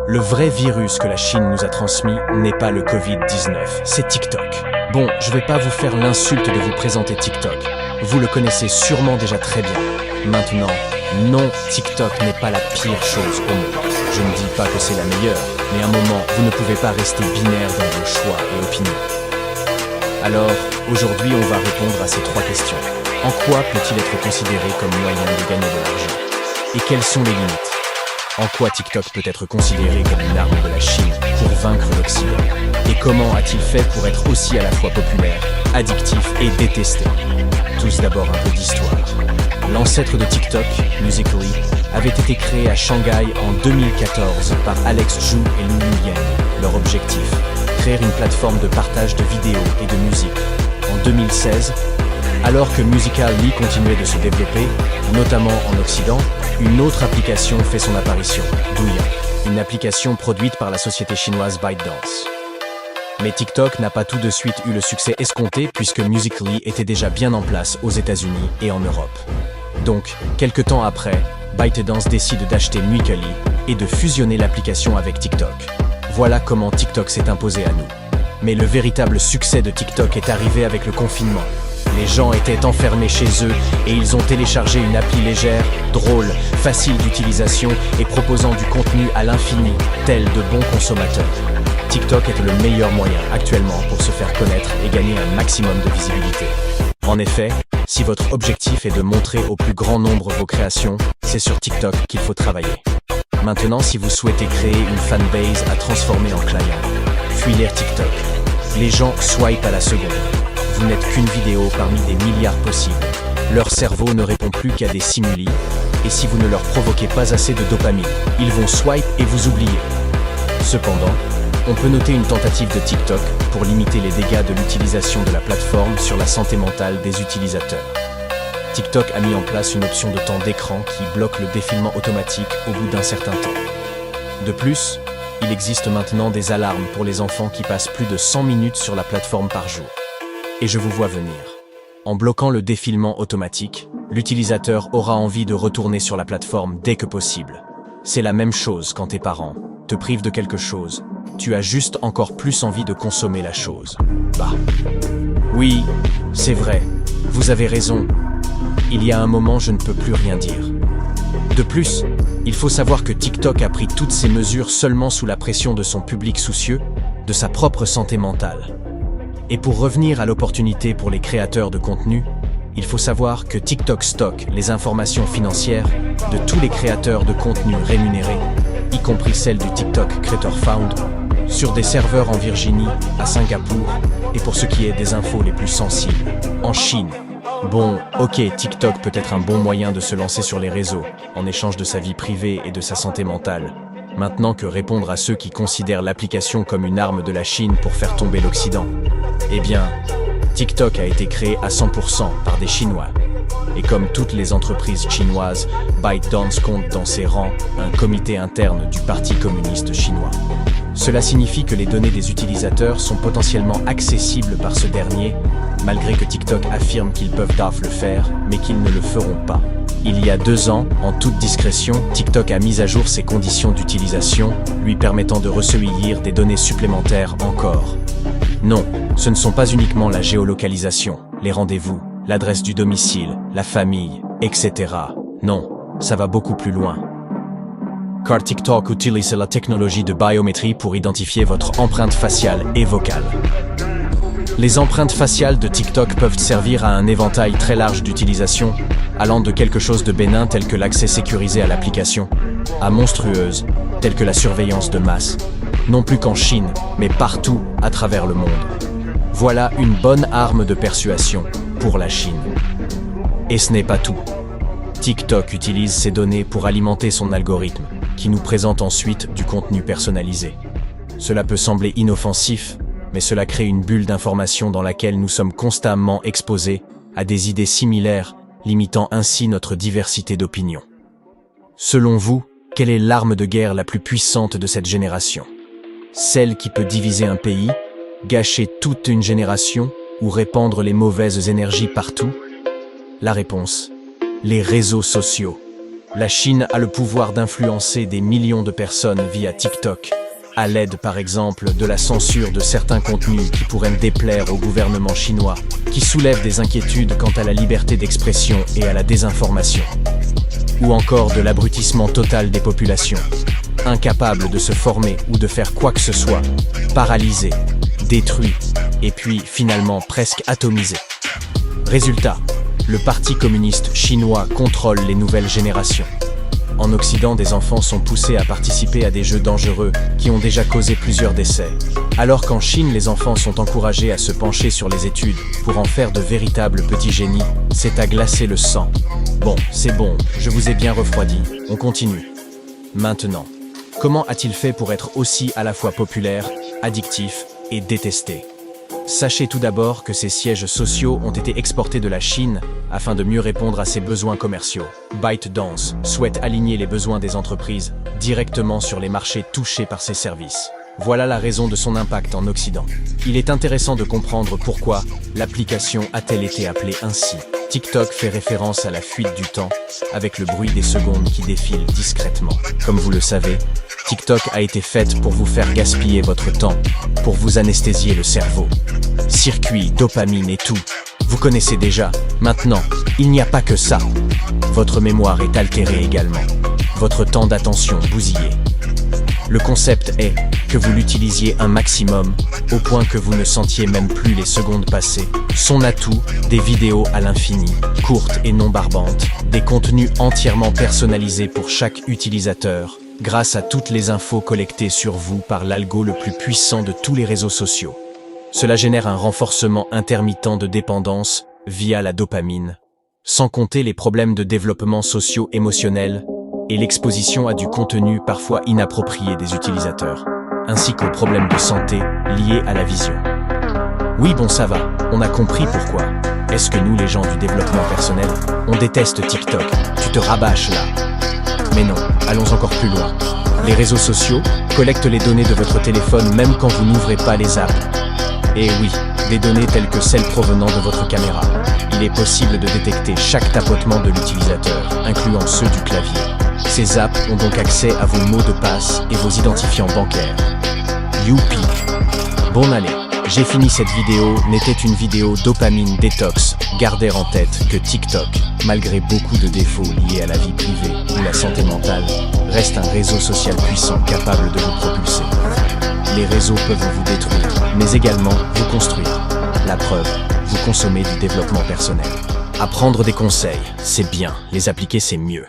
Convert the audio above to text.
Le vrai virus que la Chine nous a transmis n'est pas le Covid-19, c'est TikTok. Bon, je vais pas vous faire l'insulte de vous présenter TikTok. Vous le connaissez sûrement déjà très bien. Maintenant, non, TikTok n'est pas la pire chose au monde. Je ne dis pas que c'est la meilleure, mais à un moment, vous ne pouvez pas rester binaire dans vos choix et opinions. Alors, aujourd'hui, on va répondre à ces 3 questions. En quoi peut-il être considéré comme moyen de gagner de l'argent? Et quelles sont les limites? En quoi TikTok peut être considéré comme une arme de la Chine pour vaincre l'Occident? Et comment a-t-il fait pour être aussi à la fois populaire, addictif et détesté? Tous d'abord un peu d'histoire. L'ancêtre de TikTok, Musical.ly, avait été créé à Shanghai en 2014 par Alex Zhu et Lulu Yang. Leur objectif, créer une plateforme de partage de vidéos et de musique. En 2016, alors que Musical.ly continuait de se développer, notamment en Occident, une autre application fait son apparition, Douyin, une application produite par la société chinoise ByteDance. Mais TikTok n'a pas tout de suite eu le succès escompté puisque Musical.ly était déjà bien en place aux États-Unis et en Europe. Donc, quelques temps après, ByteDance décide d'acheter Musical.ly et de fusionner l'application avec TikTok. Voilà comment TikTok s'est imposé à nous. Mais le véritable succès de TikTok est arrivé avec le confinement. Les gens étaient enfermés chez eux et ils ont téléchargé une appli légère, drôle, facile d'utilisation et proposant du contenu à l'infini, tel de bons consommateurs. TikTok est le meilleur moyen actuellement pour se faire connaître et gagner un maximum de visibilité. En effet, si votre objectif est de montrer au plus grand nombre vos créations, c'est sur TikTok qu'il faut travailler. Maintenant, si vous souhaitez créer une fanbase à transformer en client, fuyez TikTok. Les gens swipent à la seconde. Vous n'êtes qu'une vidéo parmi des milliards possibles. Leur cerveau ne répond plus qu'à des simuli, et si vous ne leur provoquez pas assez de dopamine, ils vont swipe et vous oublier. Cependant, on peut noter une tentative de TikTok pour limiter les dégâts de l'utilisation de la plateforme sur la santé mentale des utilisateurs. TikTok a mis en place une option de temps d'écran qui bloque le défilement automatique au bout d'un certain temps. De plus, il existe maintenant des alarmes pour les enfants qui passent plus de 100 minutes sur la plateforme par jour. Et je vous vois venir. En bloquant le défilement automatique, l'utilisateur aura envie de retourner sur la plateforme dès que possible. C'est la même chose quand tes parents te privent de quelque chose. Tu as juste encore plus envie de consommer la chose. Bah. Oui, c'est vrai. Vous avez raison. Il y a un moment, je ne peux plus rien dire. De plus, il faut savoir que TikTok a pris toutes ces mesures seulement sous la pression de son public soucieux, de sa propre santé mentale. Et pour revenir à l'opportunité pour les créateurs de contenu, il faut savoir que TikTok stocke les informations financières de tous les créateurs de contenu rémunérés, y compris celles du TikTok Creator Fund, sur des serveurs en Virginie, à Singapour, et pour ce qui est des infos les plus sensibles, en Chine. Bon, ok, TikTok peut être un bon moyen de se lancer sur les réseaux, en échange de sa vie privée et de sa santé mentale. Maintenant que répondre à ceux qui considèrent l'application comme une arme de la Chine pour faire tomber l'Occident? Eh bien, TikTok a été créé à 100% par des Chinois. Et comme toutes les entreprises chinoises, ByteDance compte dans ses rangs un comité interne du Parti communiste chinois. Cela signifie que les données des utilisateurs sont potentiellement accessibles par ce dernier, malgré que TikTok affirme qu'ils peuvent le faire, mais qu'ils ne le feront pas. Il y a 2 ans, en toute discrétion, TikTok a mis à jour ses conditions d'utilisation, lui permettant de recueillir des données supplémentaires encore. Non, ce ne sont pas uniquement la géolocalisation, les rendez-vous, l'adresse du domicile, la famille, etc. Non, ça va beaucoup plus loin. Car TikTok utilise la technologie de biométrie pour identifier votre empreinte faciale et vocale. Les empreintes faciales de TikTok peuvent servir à un éventail très large d'utilisation, allant de quelque chose de bénin tel que l'accès sécurisé à l'application, à monstrueuse, telle que la surveillance de masse, non plus qu'en Chine, mais partout à travers le monde. Voilà une bonne arme de persuasion pour la Chine. Et ce n'est pas tout. TikTok utilise ces données pour alimenter son algorithme, qui nous présente ensuite du contenu personnalisé. Cela peut sembler inoffensif, mais cela crée une bulle d'information dans laquelle nous sommes constamment exposés à des idées similaires, limitant ainsi notre diversité d'opinions. Selon vous, quelle est l'arme de guerre la plus puissante de cette génération? Celle qui peut diviser un pays, gâcher toute une génération ou répandre les mauvaises énergies partout? La réponse: les réseaux sociaux. La Chine a le pouvoir d'influencer des millions de personnes via TikTok, à l'aide par exemple de la censure de certains contenus qui pourraient déplaire au gouvernement chinois, qui soulèvent des inquiétudes quant à la liberté d'expression et à la désinformation. Ou encore de l'abrutissement total des populations, incapables de se former ou de faire quoi que ce soit, paralysées, détruits, et puis finalement presque atomisés. Résultat, le Parti communiste chinois contrôle les nouvelles générations. En Occident, des enfants sont poussés à participer à des jeux dangereux qui ont déjà causé plusieurs décès. Alors qu'en Chine, les enfants sont encouragés à se pencher sur les études pour en faire de véritables petits génies, c'est à glacer le sang. Bon, c'est bon, je vous ai bien refroidi, on continue. Maintenant, comment a-t-il fait pour être aussi à la fois populaire, addictif et détesté ? Sachez tout d'abord que ces sièges sociaux ont été exportés de la Chine afin de mieux répondre à ses besoins commerciaux. ByteDance souhaite aligner les besoins des entreprises directement sur les marchés touchés par ces services. Voilà la raison de son impact en Occident. Il est intéressant de comprendre pourquoi l'application a-t-elle été appelée ainsi. TikTok fait référence à la fuite du temps, avec le bruit des secondes qui défilent discrètement. Comme vous le savez, TikTok a été faite pour vous faire gaspiller votre temps, pour vous anesthésier le cerveau. Circuit, dopamine et tout. Vous connaissez déjà. Maintenant, il n'y a pas que ça. Votre mémoire est altérée également. Votre temps d'attention bousillé. Le concept est que vous l'utilisiez un maximum, au point que vous ne sentiez même plus les secondes passer. Son atout, des vidéos à l'infini, courtes et non barbantes, des contenus entièrement personnalisés pour chaque utilisateur, grâce à toutes les infos collectées sur vous par l'algo le plus puissant de tous les réseaux sociaux. Cela génère un renforcement intermittent de dépendance via la dopamine, sans compter les problèmes de développement socio-émotionnel et l'exposition à du contenu parfois inapproprié des utilisateurs, ainsi qu'aux problèmes de santé liés à la vision. Oui, bon, ça va, on a compris pourquoi. Est-ce que nous, les gens du développement personnel, on déteste TikTok? Tu te rabâches là. Mais non, allons encore plus loin. Les réseaux sociaux collectent les données de votre téléphone même quand vous n'ouvrez pas les apps. Et oui, des données telles que celles provenant de votre caméra. Il est possible de détecter chaque tapotement de l'utilisateur, incluant ceux du clavier. Ces apps ont donc accès à vos mots de passe et vos identifiants bancaires. Youpi! Bon allez, j'ai fini cette vidéo, n'était une vidéo dopamine détox. Gardez en tête que TikTok, malgré beaucoup de défauts liés à la vie privée ou la santé mentale, reste un réseau social puissant capable de vous propulser. Les réseaux peuvent vous détruire, mais également vous construire. La preuve, vous consommez du développement personnel. Apprendre des conseils, c'est bien, les appliquer c'est mieux.